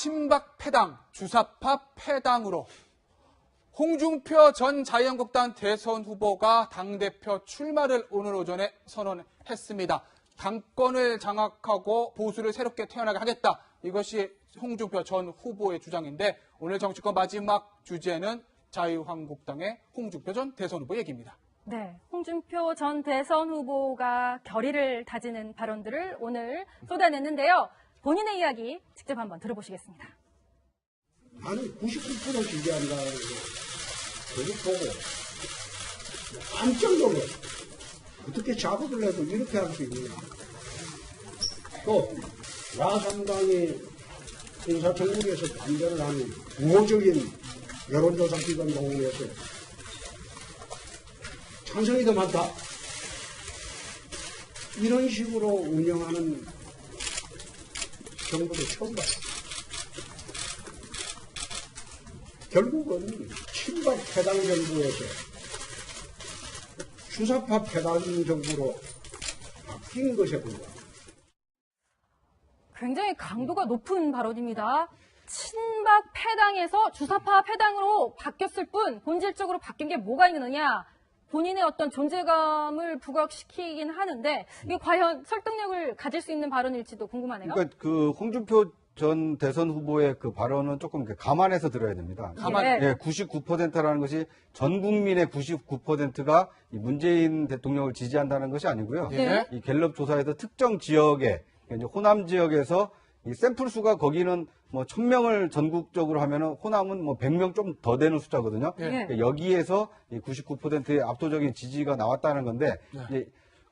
친박 패당, 주사파 패당으로 홍준표 전 자유한국당 대선 후보가 당대표 출마를 오늘 오전에 선언했습니다. 당권을 장악하고 보수를 새롭게 태어나게 하겠다. 이것이 홍준표 전 후보의 주장인데 오늘 정치권 마지막 주제는 자유한국당의 홍준표 전 대선 후보 얘기입니다. 네, 홍준표 전 대선 후보가 결의를 다지는 발언들을 오늘 쏟아냈는데요. 본인의 이야기 직접 한번 들어보시겠습니다. 아니 99% 지지한다는 거 그거 보고 깜짝 놀랐어. 어떻게 작업을 해도 이렇게 할 수 있느냐. 또 야당당이 인사청문회에서 반대를 하는 우호적인 여론조사 기관 동원해서 찬성이 더 많다. 이런 식으로 운영하는 정부도 처음 봤어요. 결국은 친박 패당 정부에서 주사파 패당 정부로 바뀐 것에 불과합니다. 굉장히 강도가 높은 발언입니다. 친박 패당에서 주사파 패당으로 바뀌었을 뿐 본질적으로 바뀐 게 뭐가 있느냐. 본인의 어떤 존재감을 부각시키긴 하는데 이게 과연 설득력을 가질 수 있는 발언일지도 궁금하네요. 그러니까 그 홍준표 전 대선 후보의 그 발언은 조금 감안해서 들어야 됩니다. 네. 99%라는 것이 전 국민의 99%가 문재인 대통령을 지지한다는 것이 아니고요. 네. 이 갤럽 조사에서 특정 지역에 이제 호남 지역에서 이 샘플 수가 거기는 뭐 1000명을 전국적으로 하면은 호남은 뭐 100명 좀 더 되는 숫자거든요. 네. 그러니까 여기에서 이 99%의 압도적인 지지가 나왔다는 건데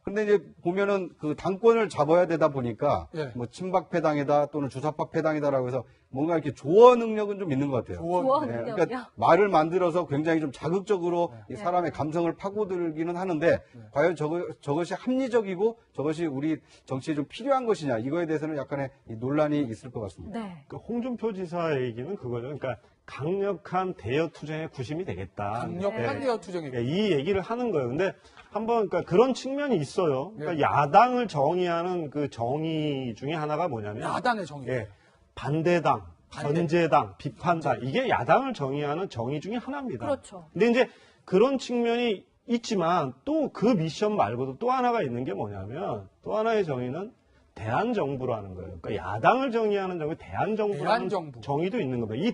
근데 이제 보면은 그 당권을 잡아야 되다 보니까 뭐 친박 패당이다 또는 주사파 패당이다라고 해서 뭔가 이렇게 조어 능력은 좀 있는 것 같아요. 조어 네, 능력이요? 그러니까 말을 만들어서 굉장히 좀 자극적으로 이 사람의 감성을 파고들기는 하는데 과연 저것이 합리적이고 저것이 우리 정치에 좀 필요한 것이냐 이거에 대해서는 약간의 이 논란이 있을 것 같습니다. 네. 그 홍준표 지사 얘기는 그거죠. 그러니까 강력한 대여 투쟁의 구심이 되겠다. 강력한 대여 투쟁이고. 이 얘기를 하는 거예요. 근데 한번 그러니까 그런 측면이 있어요. 그러니까 야당을 정의하는 그 정의 중에 하나가 뭐냐면 야당의 정의. 반대당, 견제당, 비판당 이게 야당을 정의하는 정의 중에 하나입니다. 그렇죠. 근데 이제 그런 측면이 있지만 또 그 미션 말고도 또 하나가 있는 게 뭐냐면 또 하나의 정의는 대한정부라는 거예요. 그러니까 야당을 정의하는 정의 대한정부라는 정의도 있는 겁니다. 이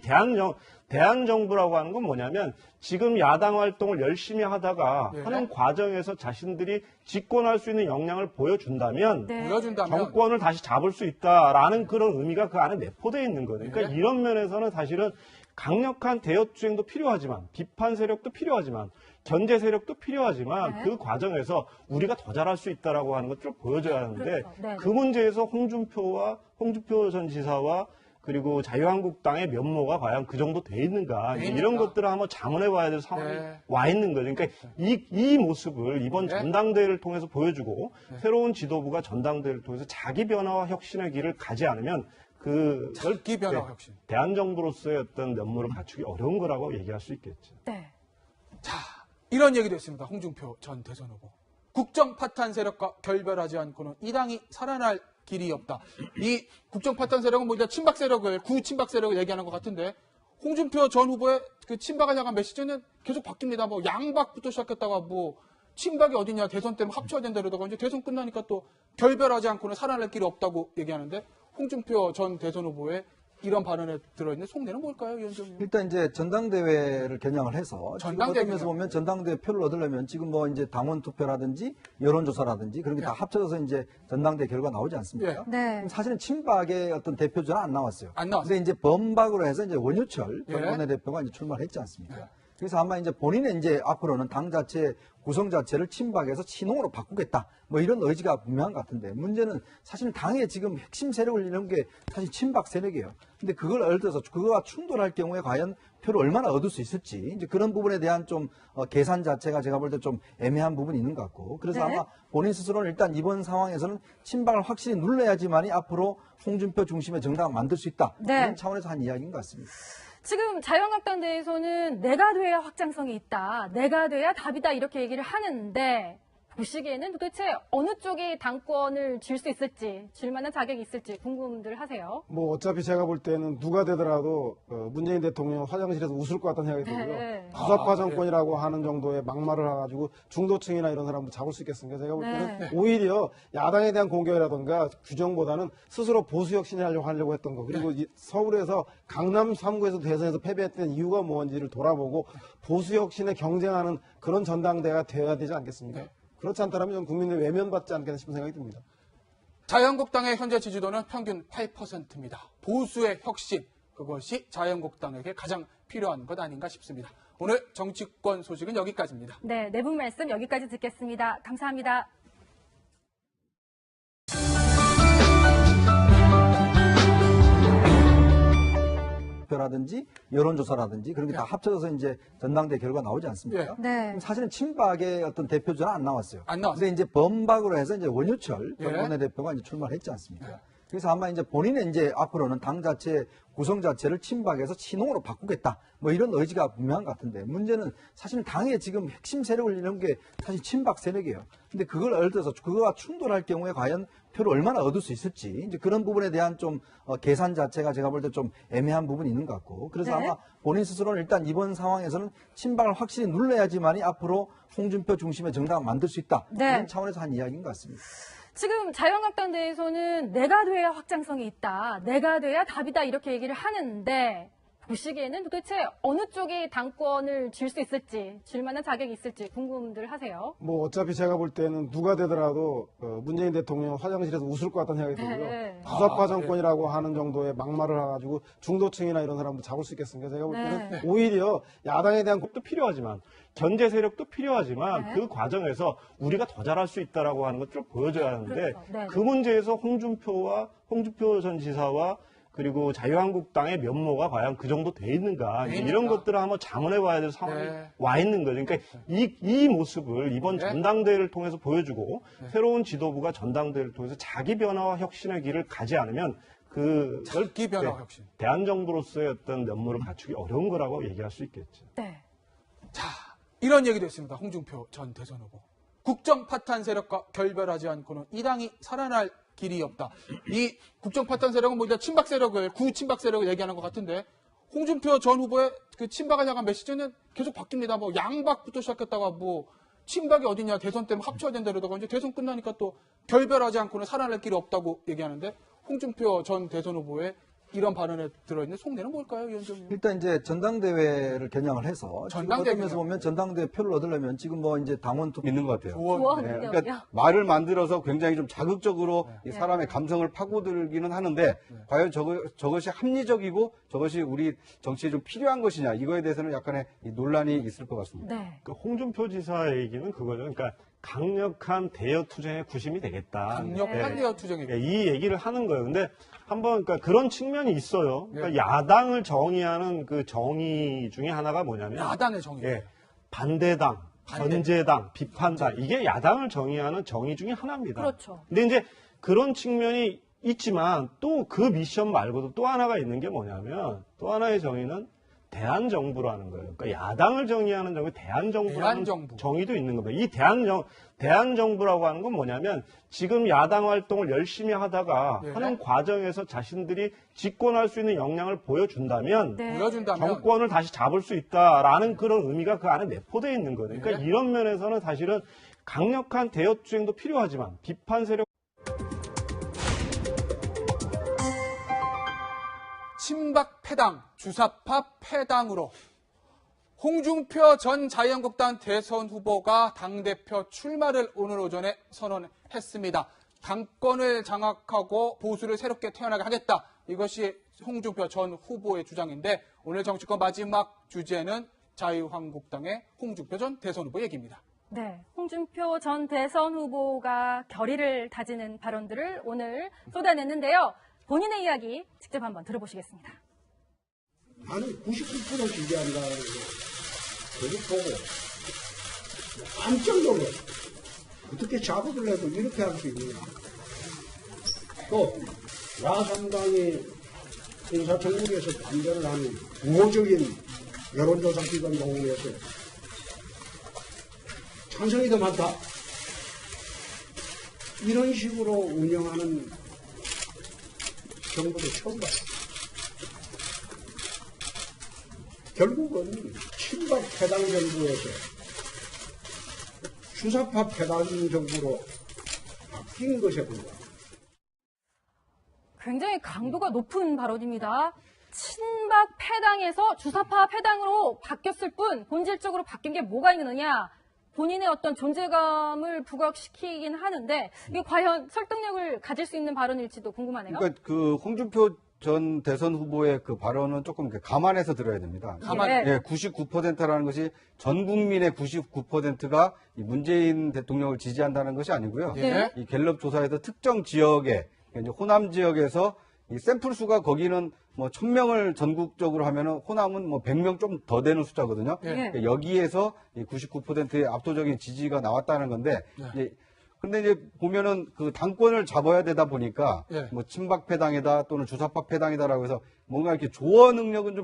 대한정부라고 하는 건 뭐냐면 지금 야당 활동을 열심히 하다가 하는 과정에서 자신들이 집권할 수 있는 역량을 보여준다면 정권을 다시 잡을 수 있다라는 그런 의미가 그 안에 내포되어 있는 거예요. 그러니까 이런 면에서는 사실은 강력한 대여투쟁도 필요하지만 비판 세력도 필요하지만 견제 세력도 필요하지만 그 과정에서 우리가 더 잘할 수 있다라고 하는 것들을 보여줘야 하는데 그 문제에서 홍준표 전 지사와 그리고 자유한국당의 면모가 과연 그 정도 돼 있는가 이런 것들을 한번 자문해 봐야 될 상황이 와 있는 거죠. 그러니까 이 모습을 이번 전당대회를 통해서 보여주고 새로운 지도부가 전당대회를 통해서 자기 변화와 혁신의 길을 가지 않으면 그 자기 변화 혁신. 대한정부로서의 어떤 면모를 갖추기 어려운 거라고 얘기할 수 있겠죠. 네. 자, 이런 얘기도 했습니다. 홍준표 전 대선 후보. 국정 파탄 세력과 결별하지 않고는 이 당이 살아날 길이 없다. 이 국정 파탄 세력은 뭐 친박 세력을 구친박 세력을 얘기하는 것 같은데 홍준표 전 후보의 그 친박을 향한 메시지는 계속 바뀝니다. 뭐 양박부터 시작했다가 뭐 친박이 어디냐 대선 때는 합쳐야 된다 그러다가 이제 대선 끝나니까 또 결별하지 않고는 살아날 길이 없다고 얘기하는데 홍준표 전 대선 후보의 이런 발언에 들어있는 속내는 뭘까요, 위원장님? 일단 이제 전당대회를 겨냥을 해서 전당대회 면에서 보면 전당대회 표를 얻으려면 지금 뭐 이제 당원 투표라든지 여론조사라든지 그런 게 다 합쳐져서 이제 전당대회 결과 나오지 않습니까? 네. 사실은 친박의 어떤 대표자는 안 나왔어요. 안 나왔어요. 근데 이제 범박으로 해서 이제 원유철 전 원내대표가 이제 출마를 했지 않습니까? 그래서 아마 이제 본인의 이제 앞으로는 당 자체 구성 자체를 친박에서 친홍으로 바꾸겠다. 뭐 이런 의지가 분명한 것 같은데 문제는 사실 당의 지금 핵심 세력을 이루는 게 사실 친박 세력이에요. 근데 그걸 예를 들어서 그거와 충돌할 경우에 과연 표를 얼마나 얻을 수 있을지 이제 그런 부분에 대한 좀 계산 자체가 제가 볼 때 좀 애매한 부분이 있는 것 같고 그래서 아마 본인 스스로는 일단 이번 상황에서는 친박을 확실히 눌러야지만이 앞으로 홍준표 중심의 정당을 만들 수 있다. 이런 차원에서 한 이야기인 것 같습니다. 지금 자유한국당 내에서는 내가 돼야 확장성이 있다. 내가 돼야 답이다. 이렇게 얘기를 하는데 보시기에는 도대체 어느 쪽에 당권을 질 수 있을지, 질 만한 자격이 있을지 궁금들 하세요. 뭐 어차피 제가 볼 때는 누가 되더라도 문재인 대통령 화장실에서 웃을 것 같다는 생각이 들고요. 네. 주사파 정권이라고 하는 정도의 막말을 해가지고 중도층이나 이런 사람도 잡을 수 있겠습니까? 제가 볼 때는 네. 오히려 야당에 대한 공격이라든가 규정보다는 스스로 보수 혁신을 하려고 했던 거, 그리고 서울에서 강남 3구에서 대선에서 패배했던 이유가 뭔지를 돌아보고 보수 혁신에 경쟁하는 그런 전당대회가 되어야 되지 않겠습니까? 네. 그렇지 않다면 전 국민의 외면받지 않겠나 싶은 생각이 듭니다. 자유한국당의 현재 지지도는 평균 8%입니다. 보수의 혁신, 그것이 자유한국당에게 가장 필요한 것 아닌가 싶습니다. 오늘 정치권 소식은 여기까지입니다. 네, 네 분 말씀 여기까지 듣겠습니다. 감사합니다. 라든지 여론조사라든지 그런 게 다 합쳐져서 이제 전당대 결과 나오지 않습니까? 네. 그럼 사실은 친박의 어떤 대표자는 안 나왔어요. 안 나왔어요. 근데 이제 범박으로 해서 이제 원유철 예. 원내대표가 이제 출마를 했지 않습니까? 그래서 아마 이제 본인의 이제 앞으로는 당 자체 구성 자체를 친박에서 친홍으로 바꾸겠다. 뭐 이런 의지가 분명한 것 같은데 문제는 사실 당의 지금 핵심 세력을 이런 게 사실 친박 세력이에요. 근데 그걸 예를 들어서 그거와 충돌할 경우에 과연 표를 얼마나 얻을 수 있을지 이제 그런 부분에 대한 좀 계산 자체가 제가 볼 때 좀 애매한 부분이 있는 것 같고 그래서 네. 아마 본인 스스로는 일단 이번 상황에서는 친박을 확실히 눌러야지만이 앞으로 홍준표 중심의 정당을 만들 수 있다. 네. 이런 차원에서 한 이야기인 것 같습니다. 지금 자유한국당 내에서는 내가 돼야 확장성이 있다, 내가 돼야 답이다 이렇게 얘기를 하는데 보시기에는 도대체 어느 쪽에 당권을 질 수 있을지, 질 만한 자격이 있을지 궁금들 하세요. 뭐 어차피 제가 볼 때는 누가 되더라도 문재인 대통령 화장실에서 웃을 것 같다는 생각이 들고요. 네. 주사파 정권이라고 하는 정도의 막말을 해가지고 중도층이나 이런 사람도 잡을 수 있겠습니까? 제가 볼 때는 네. 오히려 야당에 대한 것도 필요하지만 견제 세력도 필요하지만 네. 그 과정에서 우리가 더 잘할 수 있다라고 하는 것을 보여줘야 하는데 그렇죠. 네. 그 문제에서 홍준표 전 지사와 그리고 자유한국당의 면모가 과연 그 정도 돼 있는가 이런 것들을 한번 자문해 봐야 될 상황이 네. 와 있는 거죠. 그러니까 이 모습을 이번 네. 전당대회를 통해서 보여주고 새로운 지도부가 전당대회를 통해서 자기 변화와 혁신의 길을 가지 않으면 그 자기 변화 혁신. 대한정부로서의 어떤 면모를 갖추기 어려운 거라고 얘기할 수 있겠죠. 네. 자, 이런 얘기도 있습니다. 홍준표 전 대선 후보. 국정 파탄 세력과 결별하지 않고는 이 당이 살아날 길이 없다. 이 국정 파탄 세력은 뭐 일단 친박 세력을, 구친박 세력을 얘기하는 것 같은데 홍준표 전 후보의 그 친박을 향한 메시지는 계속 바뀝니다. 뭐 양박부터 시작했다가 뭐 친박이 어디냐 대선 때문에 합쳐야 된다 그러다가 이제 대선 끝나니까 또 결별하지 않고는 살아날 길이 없다고 얘기하는데 홍준표 전 대선 후보의 이런 발언에 들어있는 속내는 뭘까요, 위원장님? 일단 이제 전당대회를 겨냥을 해서 전당대회 어떤 면에서 보면 전당대회 표를 얻으려면 지금 뭐 이제 당원 투표 있는 것 같아요. 좋아하는데요. 네, 그러니까 말을 만들어서 굉장히 좀 자극적으로 이 사람의 감성을 파고들기는 하는데 과연 저것이 합리적이고 저것이 우리 정치에 좀 필요한 것이냐 이거에 대해서는 약간의 이 논란이 있을 것 같습니다. 네. 그 홍준표 지사 얘기는 그거죠. 그러니까 강력한 대여 투쟁의 구심이 되겠다. 강력한 네. 대여 투쟁이고. 이 얘기를 하는 거예요. 근데 한번 그러니까 그런 측면이 있어요. 그러니까 야당을 정의하는 그 정의 중에 하나가 뭐냐면 야당의 정의. 예, 반대당, 견제당, 비판당 이게 야당을 정의하는 정의 중에 하나입니다. 그렇죠. 근데 이제 그런 측면이 있지만 또 그 미션 말고도 또 하나가 있는 게 뭐냐면 또 하나의 정의는 대한정부라는 거예요. 그러니까 야당을 정의하는 정의 대한정부라는 대한정부. 정의도 있는 겁니다. 이 대한정부라고 하는 건 뭐냐면 지금 야당 활동을 열심히 하다가 네. 하는 과정에서 자신들이 집권할 수 있는 역량을 보여준다면 네. 보여준다면 정권을 다시 잡을 수 있다라는 그런 의미가 그 안에 내포되어 있는 거예요. 그러니까 네. 이런 면에서는 사실은 강력한 대여 투쟁도 필요하지만 비판 세력 친박 패당, 주사파 패당으로 홍준표 전 자유한국당 대선 후보가 당대표 출마를 오늘 오전에 선언했습니다. 당권을 장악하고 보수를 새롭게 태어나게 하겠다. 이것이 홍준표 전 후보의 주장인데 오늘 정치권 마지막 주제는 자유한국당의 홍준표 전 대선 후보 얘기입니다. 네, 홍준표 전 대선 후보가 결의를 다지는 발언들을 오늘 쏟아냈는데요. 본인의 이야기 직접 한번 들어보시겠습니다. 나는 99% 지지한다는 거. 그걸 보고 깜짝 놀랐어. 어떻게 작업을 해도 이렇게 할 수 있느냐. 또 야삼당이 인사청문회에서 반대를 하는 우호적인 여론조사 기관 동원해서 찬성이 더 많다. 이런 식으로 운영하는 정부도 처음 봤어요. 결국은 친박 패당 정부에서 주사파 패당 정부로 바뀐 것에 불과합니다. 굉장히 강도가 높은 발언입니다. 친박 패당에서 주사파 패당으로 바뀌었을 뿐 본질적으로 바뀐 게 뭐가 있느냐. 본인의 어떤 존재감을 부각시키긴 하는데 이게 과연 설득력을 가질 수 있는 발언일지도 궁금하네요. 그러니까 그 홍준표 전 대선 후보의 그 발언은 조금 감안해서 들어야 됩니다. 가만. 네. 99%라는 것이 전 국민의 99%가 문재인 대통령을 지지한다는 것이 아니고요. 예. 이 갤럽 조사에서 특정 지역에 이제 호남 지역에서 이 샘플 수가 거기는 뭐 1000명을 전국적으로 하면은 호남은 뭐 100명 좀 더 되는 숫자거든요. 예. 그러니까 여기에서 이 99%의 압도적인 지지가 나왔다는 건데 근데 이제 보면은 그 당권을 잡아야 되다 보니까 예. 뭐 친박 패당이다 또는 주사파 패당이다라고 해서 뭔가 이렇게 조어 능력은 좀